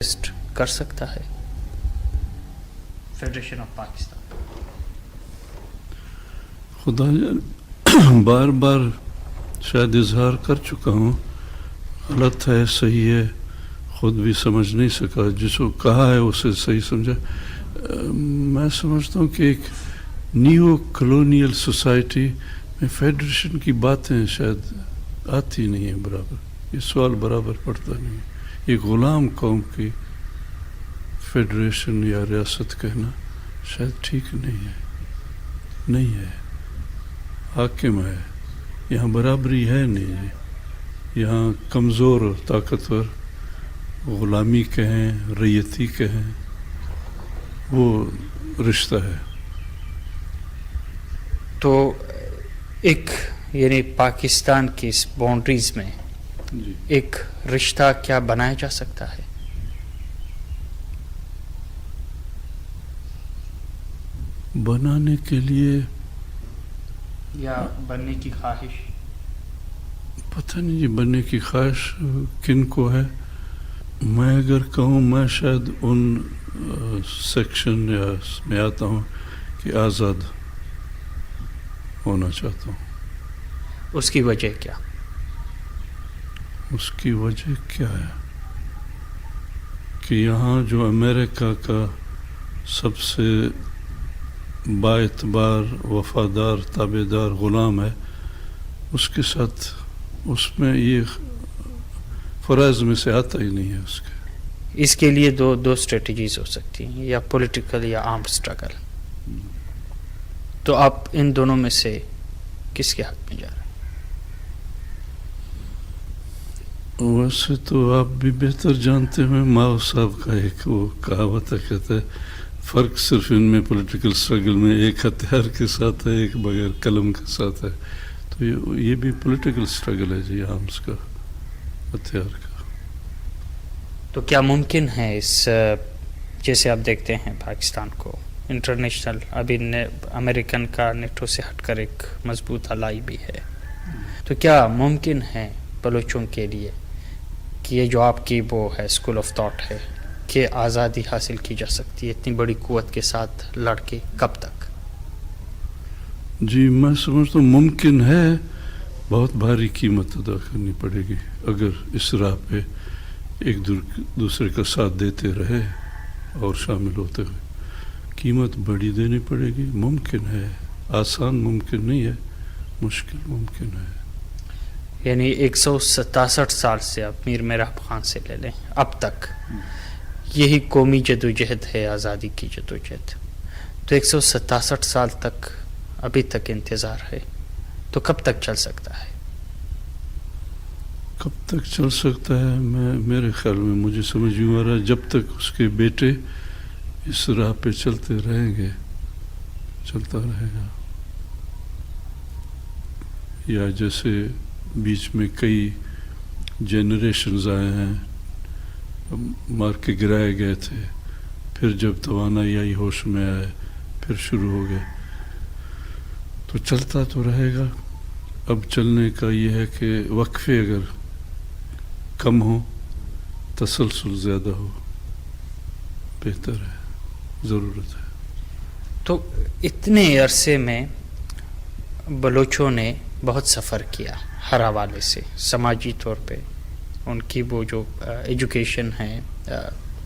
کر سکتا ہے فیڈریشن آف پاکستان؟ خدا جانے بار بار شاید اظہار کر چکا ہوں، غلط ہے صحیح ہے خود بھی سمجھ نہیں سکا، جس کو کہا ہے اسے صحیح سمجھا۔ میں سمجھتا ہوں کہ ایک نیو کلونیل سوسائٹی میں فیڈریشن کی باتیں شاید آتی نہیں ہیں برابر، یہ سوال برابر پڑتا نہیں ہے۔ ایک غلام قوم کی فیڈریشن یا ریاست کہنا شاید ٹھیک نہیں ہے۔ حاکم ہے یہاں، برابری ہے نہیں، یہاں کمزور اور طاقتور، غلامی کہیں ریتی کہیں، وہ رشتہ ہے۔ تو ایک یعنی پاکستان کی اس باؤنڈریز میں ایک رشتہ کیا بنایا جا سکتا ہے؟ بنانے کے لیے یا بننے کی خواہش؟ پتہ نہیں جی، بننے کی خواہش کن کو ہے۔ میں اگر کہوں، میں شاید ان سیکشن یا میں آتا ہوں کہ آزاد ہونا چاہتا ہوں۔ اس کی وجہ کیا؟ اس کی وجہ کیا ہے کہ یہاں جو امریکہ کا سب سے با اعتبار وفادار تابع دار غلام ہے، اس کے ساتھ اس میں یہ فرائض میں سے آتا ہی نہیں ہے اس کے۔ اس کے لیے دو اسٹریٹجیز ہو سکتی ہیں، یا پولیٹیکل یا آرم اسٹرگل۔ تو آپ ان دونوں میں سے کس کے حق میں جا رہے ہیں؟ ویسے تو آپ بھی بہتر جانتے ہیں، ماؤ صاحب کا ایک وہ کہاوت ہے، کہتا ہے فرق صرف ان میں پولیٹیکل سٹرگل میں ایک ہتھیار کے ساتھ ہے، ایک بغیر قلم کے ساتھ ہے۔ تو یہ بھی پولیٹیکل سٹرگل ہے جی، آرمز کا، ہتھیار کا۔ تو کیا ممکن ہے اس جیسے آپ دیکھتے ہیں پاکستان کو انٹرنیشنل ابھی امریکن کا نیٹو سے ہٹ کر ایک مضبوط الائی بھی ہے، تو کیا ممکن ہے بلوچوں کے لیے کہ یہ جو آپ کی وہ ہے اسکول آف تھاٹ ہے کہ آزادی حاصل کی جا سکتی ہے اتنی بڑی قوت کے ساتھ لڑ کے؟ کب تک؟ جی میں سمجھتا ہوں ممکن ہے، بہت بھاری قیمت ادا کرنی پڑے گی اگر اس راہ پہ ایک دوسرے کا ساتھ دیتے رہے اور شامل ہوتے ہوئے، قیمت بڑی دینی پڑے گی۔ ممکن ہے، آسان ممکن نہیں ہے، مشکل ممکن ہے۔ یعنی 167 سال سے آپ میر مہراب خان سے لے لیں اب تک یہی قومی جدوجہد ہے، آزادی کی جدوجہد، تو 167 سال تک ابھی تک انتظار ہے، تو کب تک چل سکتا ہے؟ کب تک چل سکتا ہے؟ میرے خیال میں مجھے سمجھ یوں آ رہا ہے جب تک اس کے بیٹے اس راہ پہ چلتے رہیں گے، چلتا رہے گا۔ یا جیسے بیچ میں کئی جنریشنز آئے ہیں، مار کے گرائے گئے تھے، پھر جب توانائی آئی ہوش میں آئے، پھر شروع ہو گئے، تو چلتا تو رہے گا۔ اب چلنے کا یہ ہے کہ وقفے اگر کم ہو، تسلسل زیادہ ہو، بہتر ہے، ضرورت ہے۔ تو اتنے عرصے میں بلوچوں نے بہت سفر کیا ہر حوالے سے، سماجی طور پہ ان کی وہ جو ایجوکیشن ہے،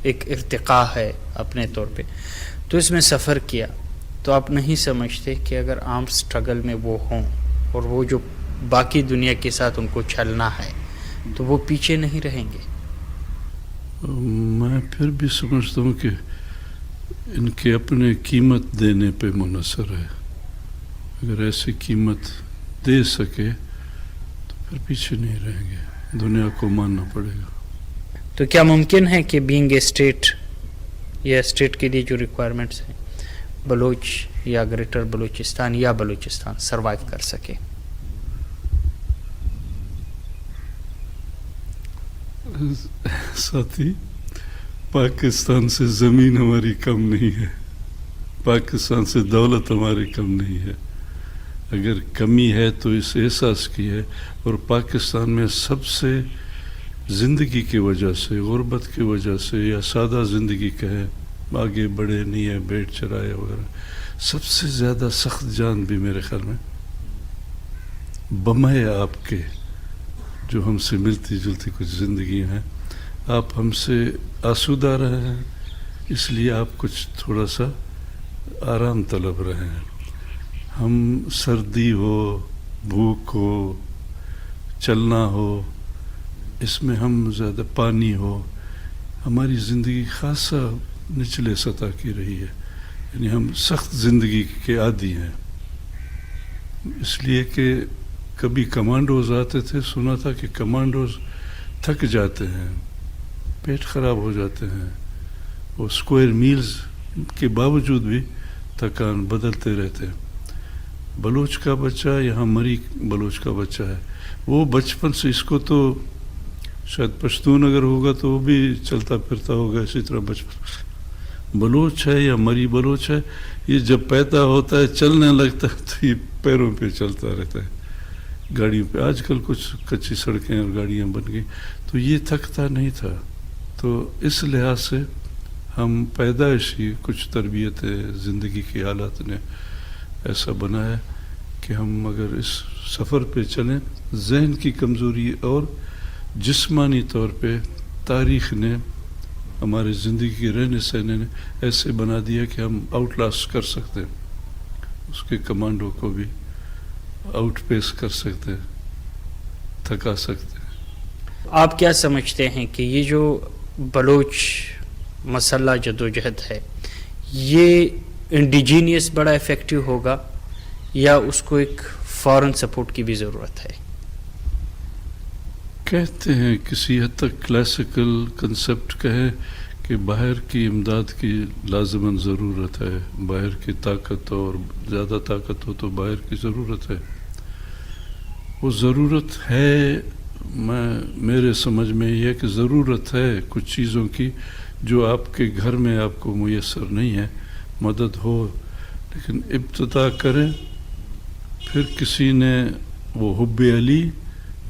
ایک ارتقاء ہے اپنے طور پہ، تو اس میں سفر کیا، تو آپ نہیں سمجھتے کہ اگر عام سٹرگل میں وہ ہوں اور وہ جو باقی دنیا کے ساتھ ان کو چلنا ہے تو وہ پیچھے نہیں رہیں گے؟ میں پھر بھی سمجھتا ہوں کہ ان کے اپنے قیمت دینے پہ منحصر ہے۔ اگر ایسی قیمت دے سکے تو پھر پیچھے نہیں رہیں گے، دنیا کو ماننا پڑے گا۔ تو کیا ممکن ہے کہ بینگ اے اسٹیٹ یا اسٹیٹ کے لیے جو ریکوائرمنٹس ہیں بلوچ یا گریٹر بلوچستان یا بلوچستان سروائیو کر سکے؟ ساتھی، پاکستان سے زمین ہماری کم نہیں ہے، پاکستان سے دولت ہماری کم نہیں ہے۔ اگر کمی ہے تو اس احساس کی ہے، اور پاکستان میں سب سے زندگی کی وجہ سے، غربت کی وجہ سے، یا سادہ زندگی کہیں، آگے بڑھے نہیں ہے، بیٹ چرائے وغیرہ، سب سے زیادہ سخت جان بھی میرے خیال میں بمائے آپ کے جو ہم سے ملتی جلتی کچھ زندگی ہیں، آپ ہم سے آسودہ رہے ہیں، اس لیے آپ کچھ تھوڑا سا آرام طلب رہے ہیں. ہم سردی ہو، بھوک ہو، چلنا ہو، اس میں ہم زیادہ پانی ہو، ہماری زندگی خاصا نچلے سطح کی رہی ہے، یعنی ہم سخت زندگی کے عادی ہیں. اس لیے کہ کبھی کمانڈوز آتے تھے، سنا تھا کہ کمانڈوز تھک جاتے ہیں، پیٹ خراب ہو جاتے ہیں، وہ اسکوائر میلز کے باوجود بھی تھکان بدلتے رہتے ہیں. بلوچ کا بچہ یہاں مری بلوچ کا بچہ ہے، وہ بچپن سے اس کو تو شاید پشتون اگر ہوگا تو وہ بھی چلتا پھرتا ہوگا اسی طرح بچپن سے. بلوچ ہے یا مری بلوچ ہے، یہ جب پیدا ہوتا ہے چلنے لگتا ہے تو یہ پیروں پہ چلتا رہتا ہے، گاڑیوں پہ. آج کل کچھ کچی سڑکیں اور گاڑیاں بن گئی تو یہ تھکتا نہیں تھا. تو اس لحاظ سے ہم پیدائشی کچھ تربیت زندگی کے حالات نے ایسا بنایا کہ ہم اگر اس سفر پہ چلیں، ذہن کی کمزوری اور جسمانی طور پہ تاریخ نے ہمارے زندگی کے رہنے سہنے نے ایسے بنا دیا کہ ہم آؤٹ لاسٹ کر سکتے ہیں، اس کے کمانڈو کو بھی آؤٹ پیس کر سکتے ہیں، تھکا سکتے ہیں. آپ کیا سمجھتے ہیں کہ یہ جو بلوچ مسلح جدوجہد ہے یہ انڈیجینیس بڑا افیکٹو ہوگا یا اس کو ایک فورن سپورٹ کی بھی ضرورت ہے؟ کہتے ہیں کسی حد تک کلاسیکل کنسپٹ کہے کہ باہر کی امداد کی لازماً ضرورت ہے، باہر کی طاقت اور زیادہ طاقت ہو تو باہر کی ضرورت ہے. وہ ضرورت ہے، میرے سمجھ میں یہ کہ ضرورت ہے کچھ چیزوں کی جو آپ کے گھر میں آپ کو میسر نہیں ہے، مدد ہو، لیکن ابتدا کریں. پھر کسی نے وہ حب علی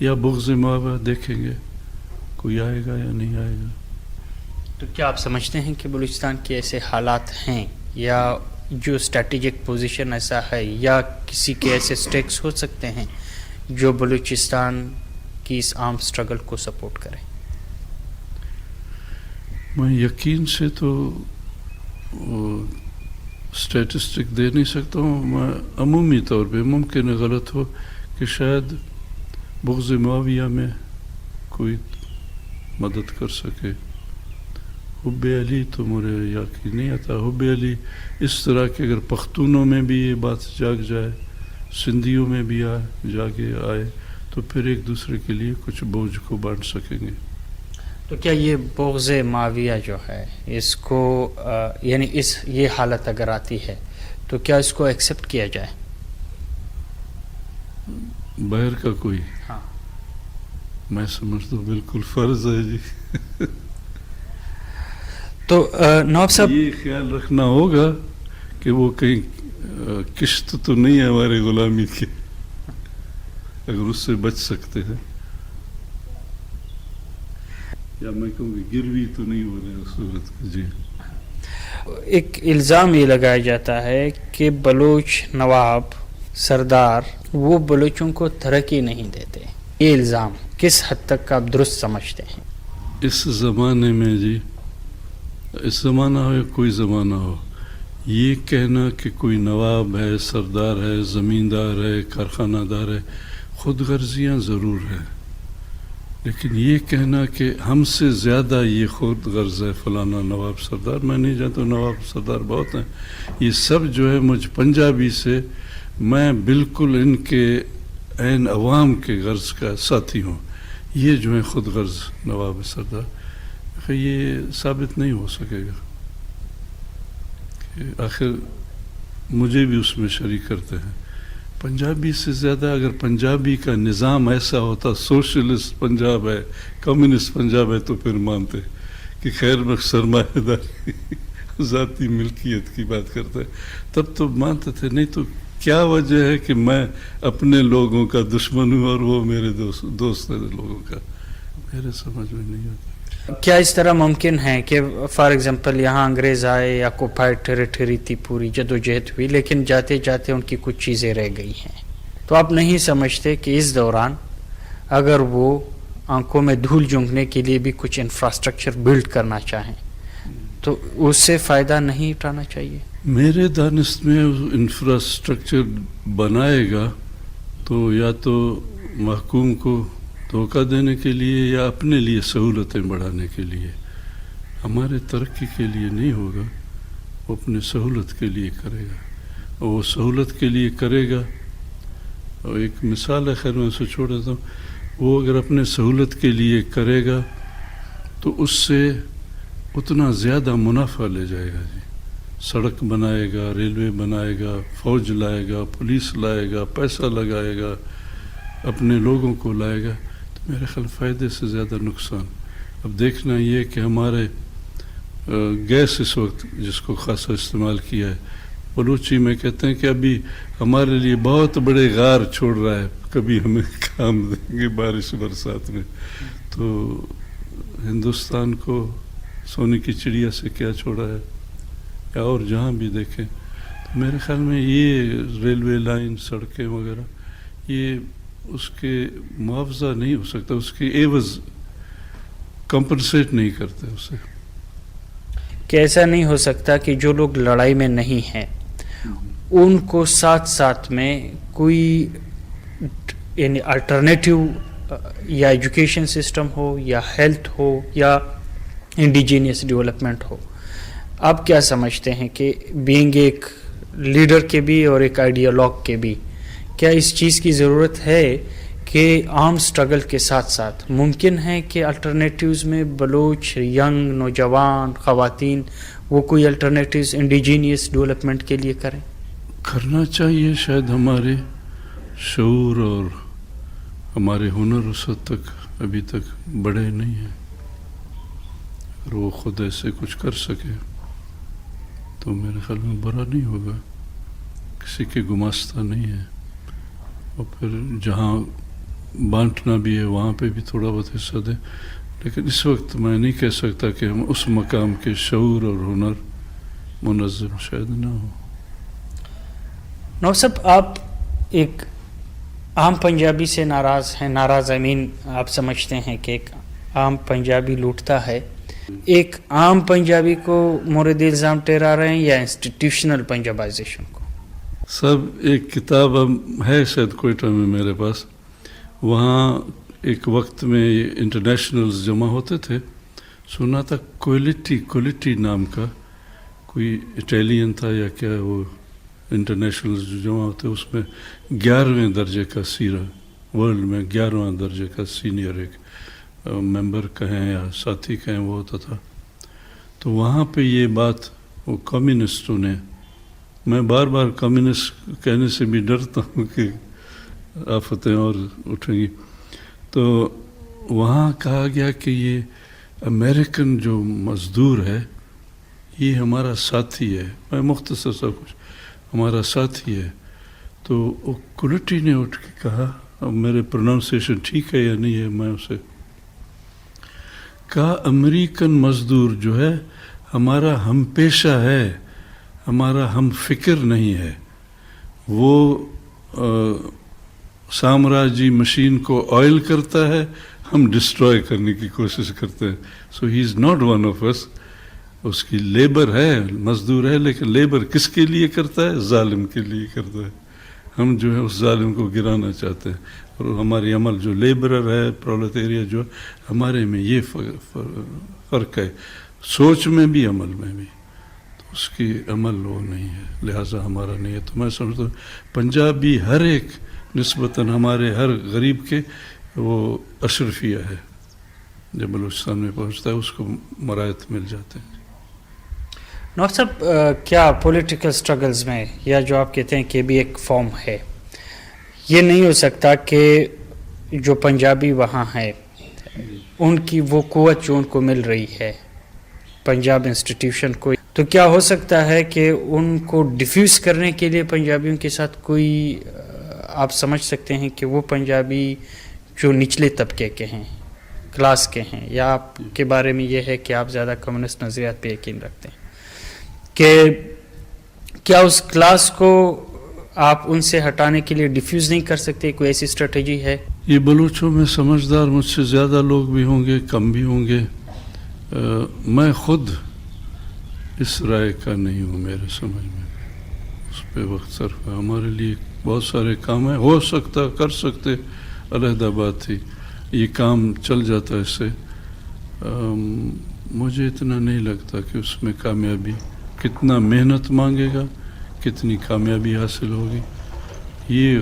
یا بغض معاویہ دیکھیں گے، کوئی آئے گا یا نہیں آئے گا. تو کیا آپ سمجھتے ہیں کہ بلوچستان کے ایسے حالات ہیں یا جو اسٹریٹجک پوزیشن ایسا ہے یا کسی کے ایسے سٹیکس ہو سکتے ہیں جو بلوچستان کی اس عام سٹرگل کو سپورٹ کریں؟ میں یقین سے تو اسٹیٹسٹک دے نہیں سکتا ہوں. میں عمومی طور پہ ممکن ہے غلط ہو کہ شاید بغض معاویہ میں کوئی مدد کر سکے. حب علی تو مجھے یقین نہیں آتا. حب علی اس طرح کہ اگر پختونوں میں بھی یہ بات جاگ جائے، سندھیوں میں بھی آئے تو پھر ایک دوسرے کے لیے کچھ بوجھ کو بانٹ سکیں گے. تو کیا یہ بغض معاویہ جو ہے اس کو یعنی یہ حالت اگر آتی ہے تو کیا اس کو ایکسیپٹ کیا جائے؟ باہر کا کوئی؟ ہاں، میں سمجھتا ہوں بالکل فرض ہے جی. تو نواب صاحب یہ خیال رکھنا ہوگا کہ وہ کہیں قسط تو نہیں ہے ہمارے غلامی کی، اگر اس سے بچ سکتے ہیں. یا میں کہوں کہ گروی تو نہیں ہو رہے اس صورت کی. جی ایک الزام یہ لگایا جاتا ہے کہ بلوچ نواب سردار وہ بلوچوں کو ترقی نہیں دیتے. یہ الزام کس حد تک آپ درست سمجھتے ہیں؟ اس زمانے میں جی، اس زمانہ ہو یا کوئی زمانہ ہو، یہ کہنا کہ کوئی نواب ہے، سردار ہے، زمیندار ہے، کارخانہ دار ہے، خود غرضیاں ضرور ہیں، لیکن یہ کہنا کہ ہم سے زیادہ یہ خود غرض ہے فلانا نواب سردار، میں نہیں جانتا. نواب سردار بہت ہیں، یہ سب جو ہے مجھ پنجابی سے میں بالکل ان کے عین عوام کے غرض کا ساتھی ہوں. یہ جو ہے خود غرض نواب سردار، یہ ثابت نہیں ہو سکے گا کہ آخر مجھے بھی اس میں شریک کرتے ہیں. پنجابی سے زیادہ اگر پنجابی کا نظام ایسا ہوتا، سوشلسٹ پنجاب ہے، کمیونسٹ پنجاب ہے، تو پھر مانتے کہ خیر سرمایہ داری ذاتی ملکیت کی بات کرتے، تب تو مانتے تھے. نہیں تو کیا وجہ ہے کہ میں اپنے لوگوں کا دشمن ہوں اور وہ میرے دوست ہیں لوگوں کا؟ میرے سمجھ میں نہیں آتا. کیا اس طرح ممکن ہے کہ فار ایگزامپل یہاں انگریز آئے, آکوپائڈ ٹیریٹری تھی, پوری جدوجہد ہوئی, لیکن جاتے جاتے ان کی کچھ چیزیں رہ گئی ہیں, تو آپ نہیں سمجھتے کہ اس دوران اگر وہ آنکھوں میں دھول جھونکنے کے لیے بھی کچھ انفراسٹرکچر بلڈ کرنا چاہیں تو اس سے فائدہ نہیں اٹھانا چاہیے؟ میرے دانست میں انفراسٹرکچر بنائے گا تو یا تو محکوم کو دھوکہ دینے کے لیے یا اپنے لیے سہولتیں بڑھانے کے لیے. ہمارے ترقی کے لیے نہیں ہوگا, وہ اپنے سہولت کے لیے کرے گا, اور وہ سہولت کے لیے کرے گا. اور ایک مثال ہے, خیر میں اسے چھوڑ دیتا ہوں, وہ اگر اپنے سہولت کے لیے کرے گا تو اس سے اتنا زیادہ منافع لے جائے گا. جی, سڑک بنائے گا, ریلوے بنائے گا, فوج لائے گا, پولیس لائے گا, پیسہ لگائے گا, اپنے لوگوں کو لائے گا, تو میرے خیال فائدے سے زیادہ نقصان. اب دیکھنا یہ کہ ہمارے گیس اس وقت جس کو خاصا استعمال کیا ہے, بلوچی میں کہتے ہیں کہ ابھی ہمارے لیے بہت بڑے غار چھوڑ رہا ہے, کبھی ہمیں کام دیں گے بارش برسات میں. تو ہندوستان کو سونے کی چڑیا سے کیا چھوڑا ہے, یا اور جہاں بھی دیکھیں, تو میرے خیال میں یہ ریلوے لائن, سڑکیں وغیرہ, یہ اس کے معاوضہ نہیں ہو سکتا, اس کی عوض کمپنسیٹ نہیں کرتے اسے. کہ ایسا نہیں ہو سکتا کہ جو لوگ لڑائی میں نہیں ہیں ان کو ساتھ ساتھ میں کوئی یعنی الٹرنیٹیو یا ایجوکیشن سسٹم ہو یا ہیلتھ ہو یا انڈیجینس ڈیولپمنٹ ہو؟ آپ کیا سمجھتے ہیں کہ بینگ ایک لیڈر کے بھی اور ایک آئیڈیالوگ کے بھی کیا اس چیز کی ضرورت ہے کہ عام سٹرگل کے ساتھ ساتھ ممکن ہے کہ الٹرنیٹیوز میں بلوچ ینگ نوجوان خواتین وہ کوئی الٹرنیٹیوز انڈیجینیس ڈیولپمنٹ کے لیے کریں؟ کرنا چاہیے. شاید ہمارے شعور اور ہمارے ہنر اس حد تک ابھی تک بڑے نہیں ہیں. اگر وہ خود ایسے کچھ کر سکے تو میرے خیال میں برا نہیں ہوگا, کسی کے گماستہ نہیں ہے. اور پھر جہاں بانٹنا بھی ہے وہاں پہ بھی تھوڑا بہت حصہ دیں, لیکن اس وقت میں نہیں کہہ سکتا کہ ہم اس مقام کے شعور اور ہنر منظم شاید نہ ہو. نو صاحب, آپ ایک عام پنجابی سے ناراض ہیں, ناراض امین آپ سمجھتے ہیں کہ ایک عام پنجابی لوٹتا ہے. ایک عام پنجابی کو مورد الزام ٹھہرا رہے ہیں یا انسٹیٹیوشنل پنجابائزیشن کو؟ سب ایک کتاب ہے شاید کوئٹہ میں میرے پاس, وہاں ایک وقت میں انٹرنیشنلز جمع ہوتے تھے, سنا تھا کولیٹی نام کا کوئی اٹیلین تھا یا کیا, وہ انٹرنیشنلز جو جمع ہوتے اس میں 11ویں درجے کا سیرا, ورلڈ میں 11واں درجے کا سینئر ایک ممبر کہیں یا ساتھی کہیں وہ ہوتا تھا. تو وہاں پہ یہ بات وہ کمیونسٹوں نے, میں بار بار کمیونسٹ کہنے سے بھی ڈرتا ہوں کہ آفتیں اور اٹھیں گی, تو وہاں کہا گیا کہ یہ امریکن جو مزدور ہے یہ ہمارا ساتھی ہے. میں مختصر سا کچھ, ہمارا ساتھی ہے. تو وہ کولیٹی نے اٹھ کے کہا, اب میرے پروننسیشن ٹھیک ہے یا نہیں ہے, میں اسے کہا امریکن مزدور جو ہے ہمارا ہم پیشہ ہے, ہمارا ہم فکر نہیں ہے. وہ سامراجی مشین کو آئل کرتا ہے, ہم ڈسٹروائے کرنے کی کوشش کرتے ہیں. سو ہی از ناٹ ون آف اس. اس کی لیبر ہے, مزدور ہے, لیکن لیبر کس کے لیے کرتا ہے؟ ظالم کے لیے کرتا ہے. ہم جو ہے اس ظالم کو گرانا چاہتے ہیں, اور ہماری عمل جو لیبرر ہے, پرولیٹیریا جو ہمارے میں یہ فرق ہے, سوچ میں بھی عمل میں بھی. تو اس کی عمل وہ نہیں ہے, لہٰذا ہمارا نہیں ہے. تو میں سمجھتا ہوں پنجابی ہر ایک نسبتاً ہمارے ہر غریب کے وہ اشرفیہ ہے, جب بلوچستان میں پہنچتا ہے اس کو مرایت مل جاتے ہیں. نور صاحب, کیا پولیٹیکل سٹرگلز میں یا جو آپ کہتے ہیں کہ بھی ایک فارم ہے, یہ نہیں ہو سکتا کہ جو پنجابی وہاں ہیں ان کی وہ قوت جو ان کو مل رہی ہے پنجاب انسٹیٹیوشن کو, تو کیا ہو سکتا ہے کہ ان کو ڈیفیوز کرنے کے لیے پنجابیوں کے ساتھ کوئی آپ سمجھ سکتے ہیں کہ وہ پنجابی جو نچلے طبقے کے ہیں, کلاس کے ہیں، یا آپ کے بارے میں یہ ہے کہ آپ زیادہ کمیونسٹ نظریات پہ یقین رکھتے ہیں، کہ کیا اس کلاس کو آپ ان سے ہٹانے کے لیے ڈیفیوز نہیں کر سکتے؟ کوئی ایسی اسٹریٹجی ہے؟ یہ بلوچوں میں سمجھدار مجھ سے زیادہ لوگ بھی ہوں گے، کم بھی ہوں گے. میں خود اس رائے کا نہیں ہوں. میرے سمجھ میں اس پہ وقت صرف ہمارے لیے بہت سارے کام ہیں، ہو سکتا کر سکتے، علیحدہ بات تھی، یہ کام چل جاتا ہے اس سے. مجھے اتنا نہیں لگتا کہ اس میں کامیابی، کتنا محنت مانگے گا کتنی کامیابی حاصل ہوگی، یہ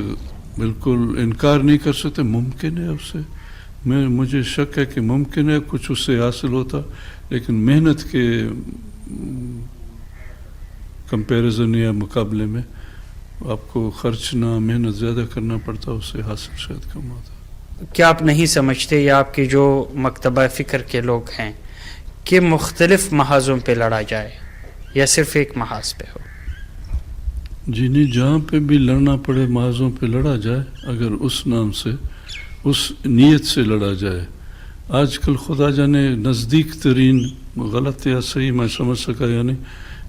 بالکل انکار نہیں کر سکتے. ممکن ہے اس سے، مجھے شک ہے کہ ممکن ہے کچھ اس سے حاصل ہوتا، لیکن محنت کے کمپیریزن یا مقابلے میں آپ کو خرچنا، محنت زیادہ کرنا پڑتا، اس سے حاصل شاید کم ہوتا. کیا آپ نہیں سمجھتے، یا آپ کے جو مکتبہ فکر کے لوگ ہیں، کہ مختلف محاذوں پہ لڑا جائے یا صرف ایک محاذ پہ ہو؟ جی نہیں، جہاں پہ بھی لڑنا پڑے محاذوں پہ لڑا جائے، اگر اس نام سے، اس نیت سے لڑا جائے. آج کل خدا جانے نزدیک ترین، غلط یا صحیح میں سمجھ سکا یا نہیں،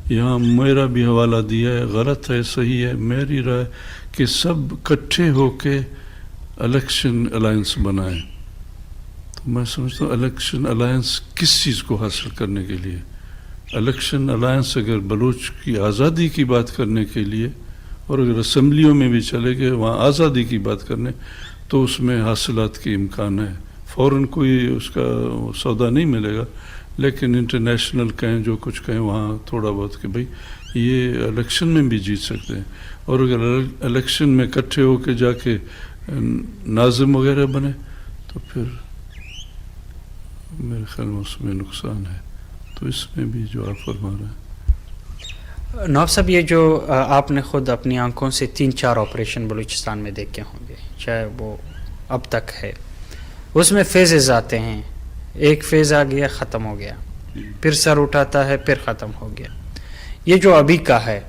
یہاں میرا بھی حوالہ دیا ہے، غلط ہے صحیح ہے، میری رائے کہ سب کٹھے ہو کے الیکشن الائنس بنائیں. تو میں سمجھتا ہوں الیکشن الائنس کس چیز کو حاصل کرنے کے لیے؟ الیکشن الائنس اگر بلوچ کی آزادی کی بات کرنے کے لیے، اور اگر اسمبلیوں میں بھی چلے گئے وہاں آزادی کی بات کرنے، تو اس میں حاصلات کی امکان ہے. فوراً کوئی اس کا سودا نہیں ملے گا، لیکن انٹرنیشنل کہیں جو کچھ کہیں وہاں تھوڑا بہت کہ بھئی یہ الیکشن میں بھی جیت سکتے ہیں. اور اگر الیکشن میں اکٹھے ہو کے جا کے ناظم وغیرہ بنے تو پھر میرے خیال میں اس میں نقصان ہے. تو اس میں بھی جو آپ فرما رہے ہیں. نواب صاحب، یہ جو آپ نے خود اپنی آنکھوں سے 3-4 آپریشن بلوچستان میں دیکھے ہوں گے، چاہے وہ اب تک ہے، اس میں فیزز آتے ہیں. ایک فیز آ گیا، ختم ہو گیا، پھر سر اٹھاتا ہے، پھر ختم ہو گیا. یہ جو ابھی کا ہے،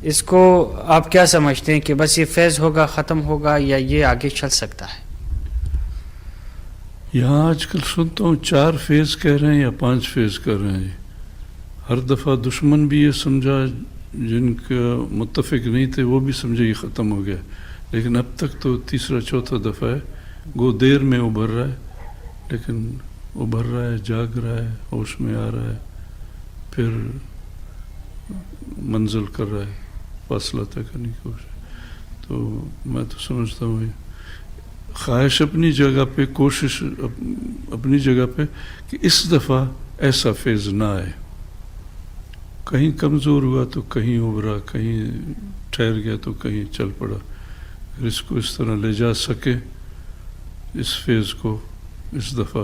اس کو آپ کیا سمجھتے ہیں کہ بس یہ فیز ہوگا، ختم ہوگا، یا یہ آگے چل سکتا ہے؟ یہاں آج کل سنتا ہوں 4 فیز کہہ رہے ہیں یا 5 فیز کر رہے ہیں. ہر دفعہ دشمن بھی یہ سمجھا، جن کا متفق نہیں تھے وہ بھی سمجھے یہ ختم ہو گیا. لیکن اب تک تو 3-4 دفعہ ہے. گو دیر میں ابھر رہا ہے، لیکن ابھر رہا ہے، جاگ رہا ہے، ہوش میں آ رہا ہے، پھر منزل کر رہا ہے، فاصلہ طے کرنے کی کوشش. تو میں تو سمجھتا ہوں خواہش اپنی جگہ پہ، کوشش اپنی جگہ پہ کہ اس دفعہ ایسا فیز نہ آئے. کہیں کمزور ہوا تو کہیں ابھرا، کہیں ٹھہر گیا تو کہیں چل پڑا. اگر اس کو اس طرح لے جا سکے اس فیز کو اس دفعہ،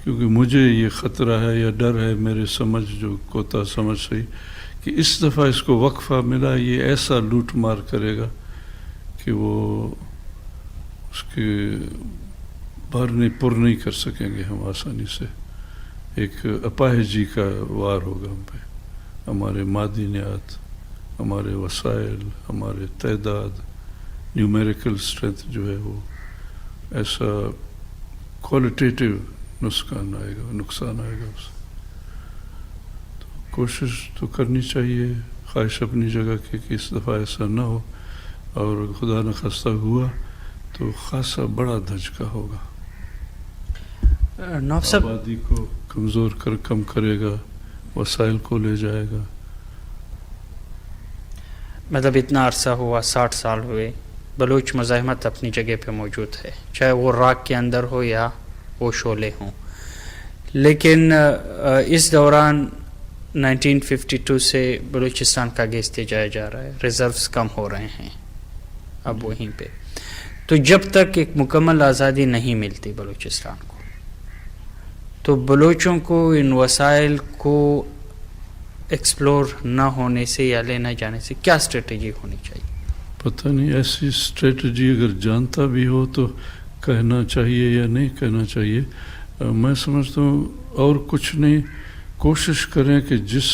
کیونکہ مجھے یہ خطرہ ہے یا ڈر ہے، میرے سمجھ جو کوتا سمجھ صحیح، کہ اس دفعہ اس کو وقفہ ملا، یہ ایسا لوٹ مار کرے گا کہ وہ اس کے پر نہیں کر سکیں گے ہم آسانی سے. ایک اپاہجی کا وار ہوگا ہم پہ. ہمارے معدنیات، ہمارے وسائل، ہمارے تعداد، نیومیریکل اسٹرینتھ جو ہے وہ ایسا کوالٹیٹیو نقصان آئے گا اس. تو کوشش تو کرنی چاہیے، خواہش اپنی جگہ کہ اس دفعہ ایسا نہ ہو، اور خدا نخواستہ ہوا تو خاصا بڑا دھچکا ہوگا. نواب صاحب، آبادی کو کمزور کم کرے گا، وسائل کو لے جائے گا. مطلب اتنا عرصہ ہوا، 60 سال ہوئے، بلوچ مزاحمت اپنی جگہ پہ موجود ہے، چاہے وہ راک کے اندر ہو یا وہ شعلے ہوں. لیکن اس دوران 1952 سے بلوچستان کا گیس جایا جا رہا ہے، ریزروز کم ہو رہے ہیں اب وہیں پہ. تو جب تک ایک مکمل آزادی نہیں ملتی بلوچستان کو، تو بلوچوں کو ان وسائل کو ایکسپلور نہ ہونے سے یا لے نہ جانے سے کیا اسٹریٹجی ہونی چاہیے؟ پتہ نہیں، ایسی اسٹریٹجی اگر جانتا بھی ہو تو کہنا چاہیے یا نہیں کہنا چاہیے. میں سمجھتا ہوں اور کچھ نہیں، کوشش کریں کہ جس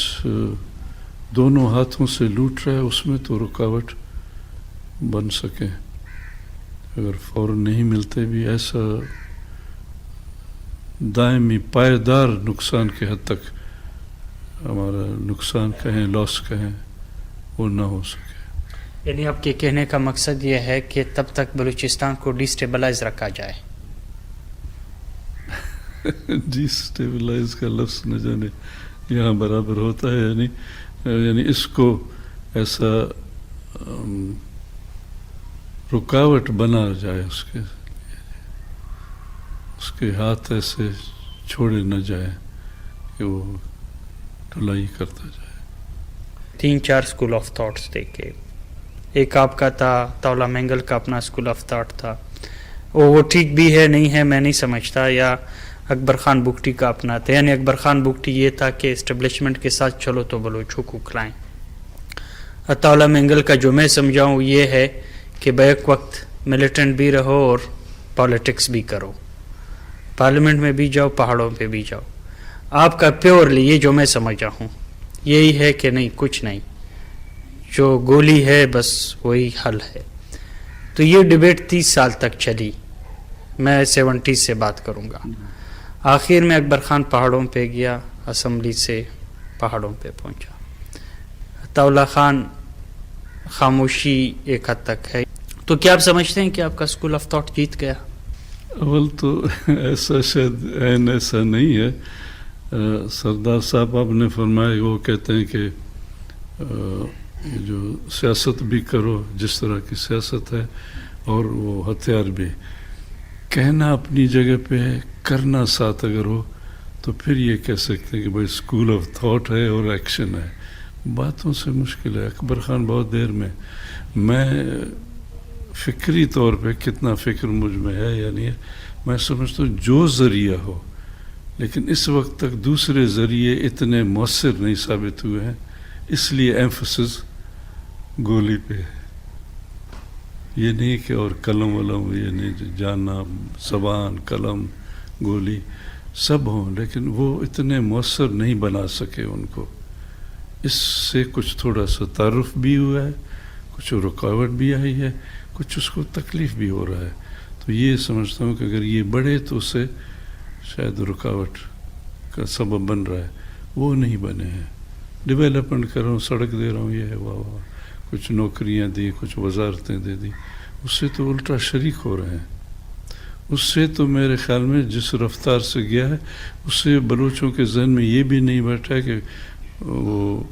دونوں ہاتھوں سے لوٹ رہا ہے اس میں تو رکاوٹ بن سکیں. اگر فوراً نہیں ملتے بھی، ایسا دائمی پائیدار نقصان کے حد تک ہمارا نقصان کہیں لاس کہیں وہ نہ ہو سکے. یعنی آپ کے کہنے کا مقصد یہ ہے کہ تب تک بلوچستان کو ڈیسٹیبلائز رکھا جائے. ڈی اسٹیبلائز کا لفظ نہ جانے یہاں برابر ہوتا ہے. یعنی اس کو ایسا رکاوٹ بنا جائے، اس کے ہاتھ ایسے چھوڑے نہ جائے کہ وہ ڈھلائی کرتا جائے. 3-4 اسکول آف تھاٹس دیکھے. ایک آپ کا تھا، طاولہ مینگل کا اپنا اسکول آف تھاٹ تھا، وہ ٹھیک بھی ہے نہیں ہے میں نہیں سمجھتا. یا اکبر خان بگٹی کا اپنا تھا. یعنی اکبر خان بگٹی یہ تھا کہ اسٹیبلشمنٹ کے ساتھ چلو تو بلوچوں کو کھلائیں. طاولہ مینگل کا جو میں سمجھاؤں یہ ہے کہ بیک وقت ملیٹنٹ بھی رہو اور پالیٹکس بھی کرو، پارلیمنٹ میں بھی جاؤ، پہاڑوں پہ بھی جاؤ. آپ کا پیورلی یہ جو میں سمجھا ہوں یہی ہے کہ نہیں کچھ نہیں، جو گولی ہے بس وہی حل ہے. تو یہ ڈیبیٹ 30 سال تک چلی، میں 70s سے بات کروں گا. آخر میں اکبر خان پہاڑوں پہ گیا، اسمبلی سے پہاڑوں پہ پہنچا. طاولہ خان خاموشی ایک حد تک ہے. تو کیا آپ سمجھتے ہیں کہ آپ کا اسکول آف تھاٹ جیت گیا؟ اول تو ایسا شاید ایسا نہیں ہے. سردار صاحب آپ نے فرمایا، وہ کہتے ہیں کہ جو سیاست بھی کرو جس طرح کی سیاست ہے، اور وہ ہتھیار بھی. کہنا اپنی جگہ پہ ہے، کرنا ساتھ اگر ہو تو پھر یہ کہہ سکتے ہیں کہ بھائی اسکول آف تھاٹ ہے اور ایکشن ہے. باتوں سے مشکل ہے. اکبر خان بہت دیر میں فکری طور پہ کتنا فکر مجھ میں ہے، یعنی میں سمجھتا ہوں جو ذریعہ ہو، لیکن اس وقت تک دوسرے ذریعے اتنے مؤثر نہیں ثابت ہوئے ہیں، اس لیے ایمفسس گولی پہ ہے. یہ نہیں کہ اور قلم ولم، یہ نہیں جانا، زبان قلم گولی سب ہوں، لیکن وہ اتنے مؤثر نہیں بنا سکے ان کو. اس سے کچھ تھوڑا سا تعارف بھی ہوا ہے، کچھ رکاوٹ بھی آئی ہے، کچھ اس کو تکلیف بھی ہو رہا ہے. تو یہ سمجھتا ہوں کہ اگر یہ بڑھے تو اس سے شاید رکاوٹ کا سبب بن رہا ہے. وہ نہیں بنے ہیں. ڈیولپمنٹ کر رہا ہوں، سڑک دے رہا ہوں، یہ ہے واہ واہ، کچھ نوکریاں دی، کچھ وزارتیں دے دی، اس سے تو الٹا شریک ہو رہے ہیں. اس سے تو میرے خیال میں جس رفتار سے گیا ہے، اس سے بلوچوں کے ذہن میں یہ بھی نہیں بیٹھا ہے کہ وہ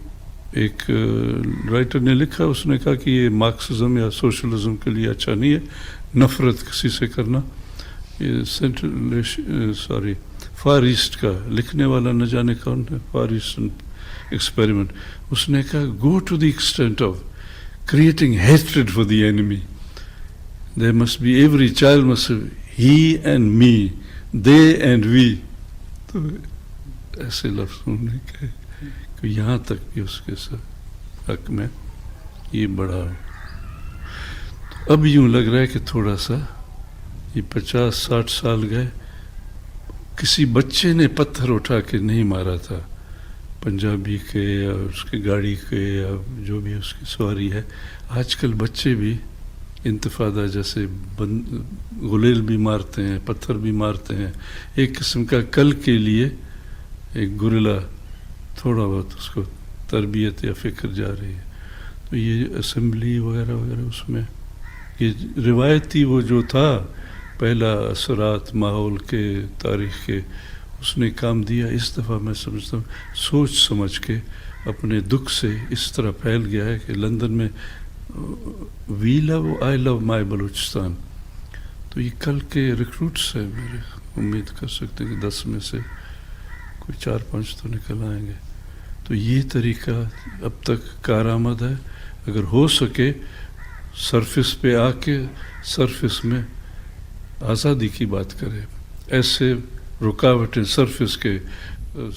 ایک رائٹر نے لکھا، اس نے کہا کہ یہ مارکسزم یا سوشلزم کے لیے اچھا نہیں ہے نفرت کسی سے کرنا. یہ فار ایسٹ کا لکھنے والا نہ جانے کون ہے، فار ایسٹرن ایکسپیریمنٹ. اس نے کہا go to the extent of creating hatred for the enemy. There must be every child must he and me, they and we. تو ایسے لفظ انہوں نے کہے کہ یہاں تک بھی اس کے حق میں یہ بڑھا ہو. اب یوں لگ رہا ہے کہ تھوڑا سا یہ 50-60 سال گئے، کسی بچے نے پتھر اٹھا کے نہیں مارا تھا پنجابی کے یا اس کی گاڑی کے یا جو بھی اس کی سواری ہے. آج کل بچے بھی انتفادہ جیسے غلیل بھی مارتے ہیں، پتھر بھی مارتے ہیں. ایک قسم کا کل کے لیے ایک گریلا تھوڑا بہت اس کو تربیت یا فکر جا رہی ہے. تو یہ اسمبلی وغیرہ وغیرہ اس میں یہ روایتی وہ جو تھا پہلا اثرات ماحول کے تاریخ کے، اس نے کام دیا. اس دفعہ میں سمجھتا ہوں سوچ سمجھ کے اپنے دکھ سے اس طرح پھیل گیا ہے کہ لندن میں وی لو آئی لو مائی بلوچستان. تو یہ کل کے ریکروٹس ہیں، میرے امید کر سکتے ہیں کہ 10 میں سے کوئی 4-5 تو نکل آئیں گے. تو یہ طریقہ اب تک کارآمد ہے. اگر ہو سکے سرفس پہ آ کے سرفس میں آزادی کی بات کرے. ایسے رکاوٹیں سرفس کے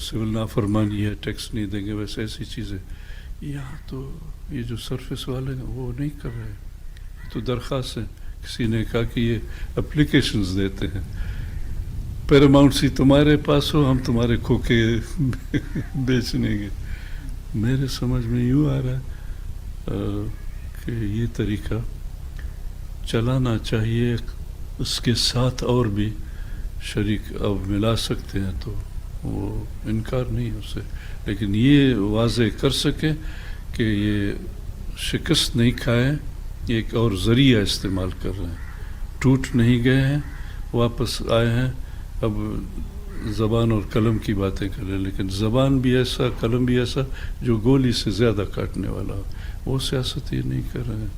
سول نافرمانی ہے، ٹیکس نہیں دیں گے، ویسے ایسی چیزیں یہاں تو یہ جو سرفس والے ہیں وہ نہیں کر رہے. یہ تو درخواست ہے. کسی نے کہا کہ یہ اپلیکیشنز دیتے ہیں، پیراماؤنٹ سی تمہارے پاس ہو، ہم تمہارے کھوکے بیچنے گے. میرے سمجھ میں یوں آ رہا ہے کہ یہ طریقہ چلانا چاہیے. اس کے ساتھ اور بھی شریک اب ملا سکتے ہیں تو وہ انکار نہیں ہے اس سے، لیکن یہ واضح کر سکیں کہ یہ شکست نہیں کھائیں، ایک اور ذریعہ استعمال کر رہے ہیں، ٹوٹ نہیں گئے ہیں، واپس آئے ہیں۔ اب زبان اور قلم کی باتیں کر رہے ہیں، لیکن زبان بھی ایسا، قلم بھی ایسا جو گولی سے زیادہ کاٹنے والا ہو، وہ سیاست یہ نہیں کر رہے ہیں،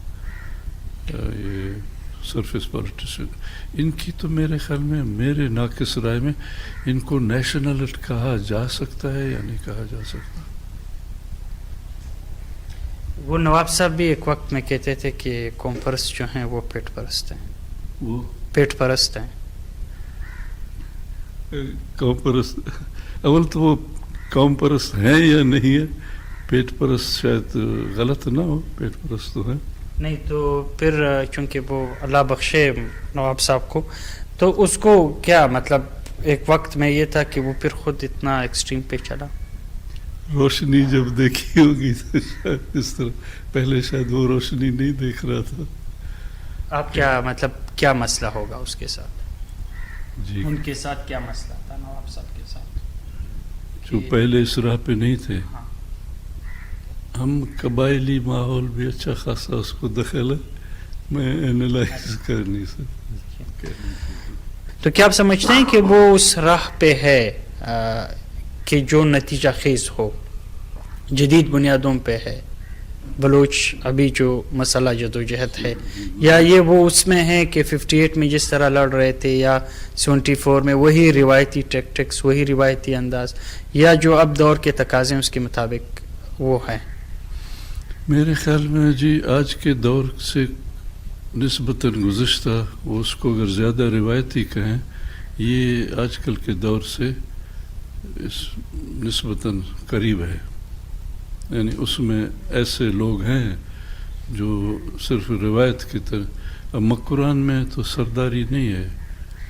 یہ سرفیس پالیٹیشین۔ ان کی تو میرے خیال میں، میرے ناقص رائے میں، ان کو نیشنلسٹ کہا جا سکتا ہے یا نہیں کہا جا سکتا؟ وہ نواب صاحب بھی ایک وقت میں کہتے تھے کہ قوم پرست جو ہیں وہ پیٹ پرست ہیں، وہ پیٹ پرست ہیں۔ قوم پرست، اول تو وہ قوم پرست ہیں یا نہیں ہے؟ پیٹ پرست شاید غلط نہ ہو، پیٹ پرست تو ہے نہیں تو پھر چونکہ وہ اللہ بخشے نواب صاحب کو، تو اس کو کیا مطلب ایک وقت میں یہ تھا کہ وہ پھر خود اتنا ایکسٹریم پہ چلا؟ روشنی جب دیکھی ہوگی تو شاید اس طرح، پہلے شاید وہ روشنی نہیں دیکھ رہا تھا۔ آپ کیا مطلب کیا مسئلہ ہوگا اس کے ساتھ؟ جی، ان کے ساتھ کیا مسئلہ تھا نواب صاحب کے ساتھ؟ جو پہلے اس راہ پہ نہیں تھے، ہاں، ہم قبائلی ماحول بھی اچھا خاصا اس کو دخل ہے، میں اینالائز کر نہیں سکتا۔ تو کیا آپ سمجھتے ہیں کہ وہ اس راہ پہ ہے کہ جو نتیجہ خیز ہو، جدید بنیادوں پہ ہے؟ بلوچ ابھی جو مسئلہ جدوجہد ہے، یا یہ وہ اس میں ہے کہ 58 میں جس طرح لڑ رہے تھے، یا 74 میں وہی روایتی ٹیکٹکس، وہی روایتی انداز، یا جو اب دور کے تقاضے اس کے مطابق وہ ہے؟ میرے خیال میں جی آج کے دور سے نسبتاً گزشتہ، وہ اس کو اگر زیادہ روایتی کہیں، یہ آج کل کے دور سے اس نسبتاً قریب ہے، یعنی اس میں ایسے لوگ ہیں جو صرف روایت کی طرح، اب مکران میں تو سرداری نہیں ہے،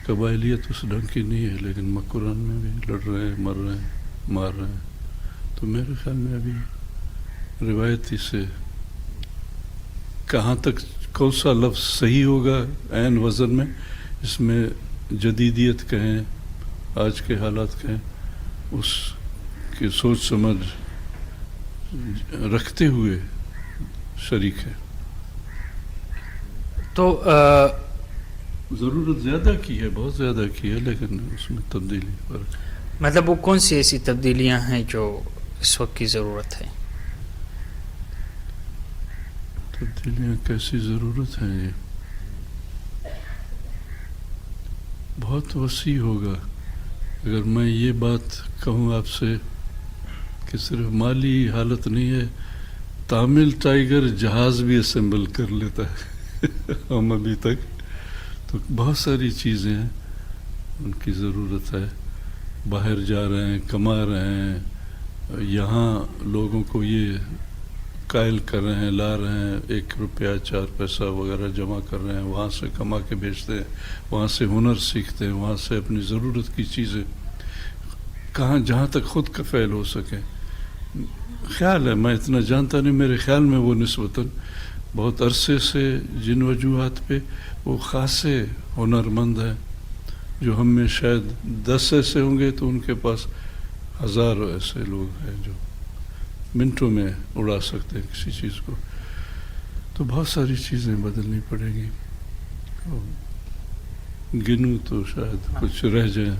قبائلیت اس ڈھنگ کی نہیں ہے، لیکن مکران میں بھی لڑ رہے ہیں، مر رہے ہیں، مار رہے ہیں، تو میرے خیال میں ابھی روایتی سے کہاں تک کون سا لفظ صحیح ہوگا عین وزن میں، اس میں جدیدیت کہیں، آج کے حالات کہیں، اس کی سوچ سمجھ رکھتے ہوئے شریک ہے۔ تو ضرورت زیادہ کی ہے، بہت زیادہ کی ہے، لیکن اس میں تبدیلی فرق ہے۔ مطلب وہ کون سی ایسی تبدیلیاں ہیں جو اس وقت کی ضرورت ہے؟ تبدیلیاں کیسی ضرورت ہے؟ یہ بہت وسیع ہوگا۔ اگر میں یہ بات کہوں آپ سے کہ صرف مالی حالت نہیں ہے، تامل ٹائیگر جہاز بھی اسمبل کر لیتا ہے ہم ابھی تک، تو بہت ساری چیزیں ہیں ان کی ضرورت ہے۔ باہر جا رہے ہیں، کما رہے ہیں، یہاں لوگوں کو یہ قائل کر رہے ہیں، لا رہے ہیں، 1 روپیہ 4 پیسہ وغیرہ جمع کر رہے ہیں، وہاں سے کما کے بیچتے ہیں، وہاں سے ہنر سیکھتے ہیں، وہاں سے اپنی ضرورت کی چیزیں کہاں جہاں تک خود کفیل ہو سکیں۔ خیال ہے، میں اتنا جانتا نہیں، میرے خیال میں وہ نسبتاً بہت عرصے سے جن وجوہات پہ وہ خاصے ہنرمند ہیں، جو ہم میں شاید 10 ایسے ہوں گے تو ان کے پاس ہزاروں ایسے لوگ ہیں جو منٹوں میں اڑا سکتے ہیں کسی چیز کو۔ تو بہت ساری چیزیں بدلنی پڑیں گی، گنوں تو شاید کچھ رہ جائیں۔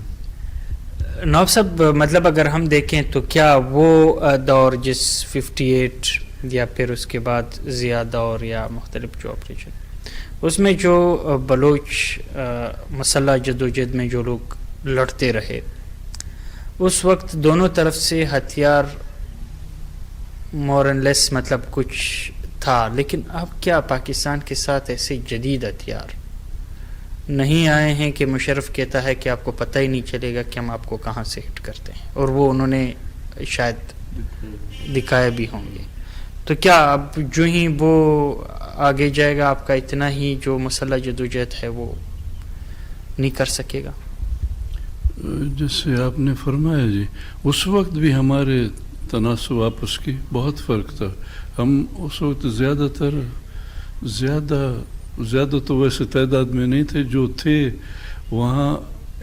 نواب صاحب مطلب اگر ہم دیکھیں تو کیا وہ دور جس 58 یا پھر اس کے بعد ضیاء دور یا مختلف جو آپریشن، اس میں جو بلوچ مسلح جدوجہد میں جو لوگ لڑتے رہے، اس وقت دونوں طرف سے ہتھیار مور اینڈ لیس مطلب کچھ تھا، لیکن اب کیا پاکستان کے ساتھ ایسے جدید ہتھیار نہیں آئے ہیں کہ مشرف کہتا ہے کہ آپ کو پتہ ہی نہیں چلے گا کہ ہم آپ کو کہاں سے ہٹ کرتے ہیں، اور وہ انہوں نے شاید دکھائے بھی ہوں گے؟ تو کیا اب جو ہی وہ آگے جائے گا آپ کا اتنا ہی جو مسلح جدوجہد ہے وہ نہیں کر سکے گا؟ جیسے آپ نے فرمایا جی، اس وقت بھی ہمارے تناسب آپس کی بہت فرق تھا۔ ہم اس وقت زیادہ تو ویسے تعداد میں نہیں تھے، جو تھے وہاں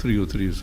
303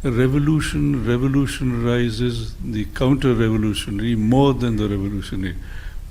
revolutionizes the counter revolutionary more than the revolutionary।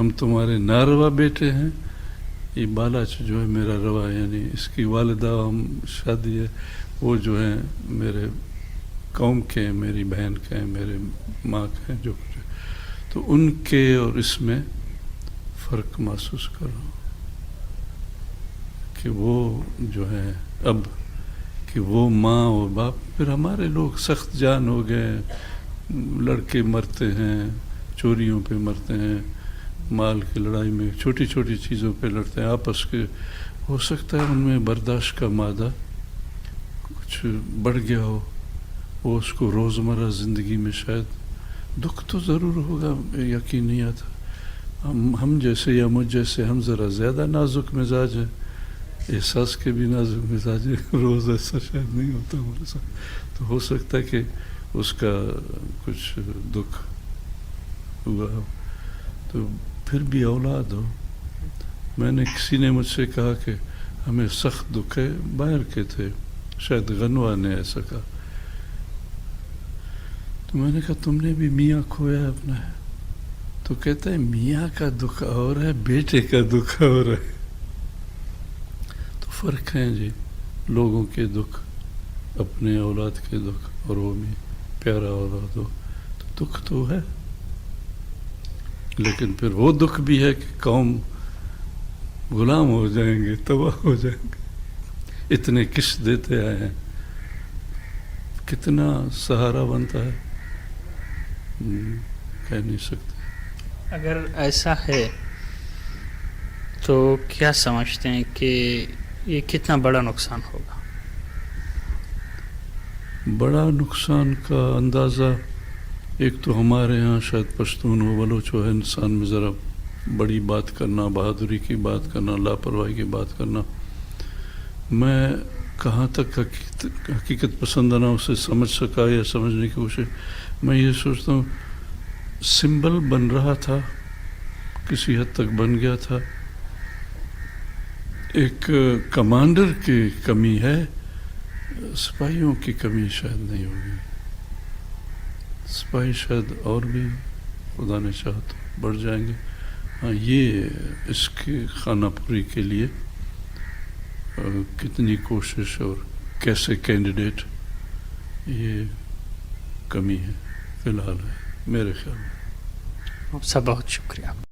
ہم تمہارے ناروا بیٹے ہیں. یہ بالاچ جو ہے میرا روا، یعنی اس کی والدہ ہم شادی ہے، وہ جو ہے میرے قوم کے ہیں، میری بہن کے ہیں، میرے ماں کے ہیں، جو کچھ ہے. تو ان کے اور اس میں فرق محسوس کر رہا ہوں کہ وہ جو ہے اب کہ وہ ماں اور باپ، پھر ہمارے لوگ سخت جان ہو گئے، لڑکے مرتے ہیں، چوریوں پہ مرتے ہیں، مال کی لڑائی میں چھوٹی چھوٹی چیزوں پہ لڑتے ہیں آپس کے. ہو سکتا ہے ان میں برداشت کا مادہ کچھ بڑھ گیا ہو، وہ اس کو روزمرہ زندگی میں شاید دکھ تو ضرور ہوگا، یقین نہیں آتا. ہم جیسے یا مجھ جیسے ہم ذرا زیادہ نازک مزاج ہیں، احساس کے بھی نازک مزاج ہے، روز ایسا شاید نہیں ہوتا ہمارے ساتھ. تو ہو سکتا ہے کہ اس کا کچھ دکھ ہوا ہو. تو پھر بھی اولاد ہو. میں نے کسی نے مجھ سے کہا کہ ہمیں سخت دکھ ہے، باہر کے تھے، شاید غنوا نے ایسا کہا. تو میں نے کہا تم نے بھی میاں کھویا اپنا ہے؟ تو کہتا ہے میاں کا دکھ اور ہے، بیٹے کا دکھ اور ہے. تو فرق ہے جی، لوگوں کے دکھ، اپنے اولاد کے دکھ، اور وہ بھی پیارا اولاد ہو تو دکھ تو ہے. لیکن پھر وہ دکھ بھی ہے کہ قوم غلام ہو جائیں گے، تباہ ہو جائیں گے. اتنے قسط دیتے آئے ہیں، کتنا سہارا بنتا ہے کہہ نہیں سکتے. اگر ایسا ہے تو کیا سمجھتے ہیں کہ یہ کتنا بڑا نقصان ہوگا؟ بڑا نقصان کا اندازہ ایک تو ہمارے ہاں شاید پشتون و بلوچ و انسان میں ذرا بڑی بات کرنا، بہادری کی بات کرنا، لاپرواہی کی بات کرنا. میں کہاں تک حقیقت پسندانہ اسے سمجھ سکا یا سمجھنے کی کوشش، میں یہ سوچتا ہوں سمبل بن رہا تھا، کسی حد تک بن گیا تھا. ایک کمانڈر کی کمی ہے، سپاہیوں کی کمی شاید نہیں ہوگی. سپاہی شاید اور بھی خدا نے چاہا تو بڑھ جائیں گے. ہاں، یہ اس کی خانہ پوری کے لیے کتنی کوشش اور کیسے کینڈیڈیٹ، یہ کمی ہے فی الحال ہے میرے خیال میں. آپ سب بہت شکریہ.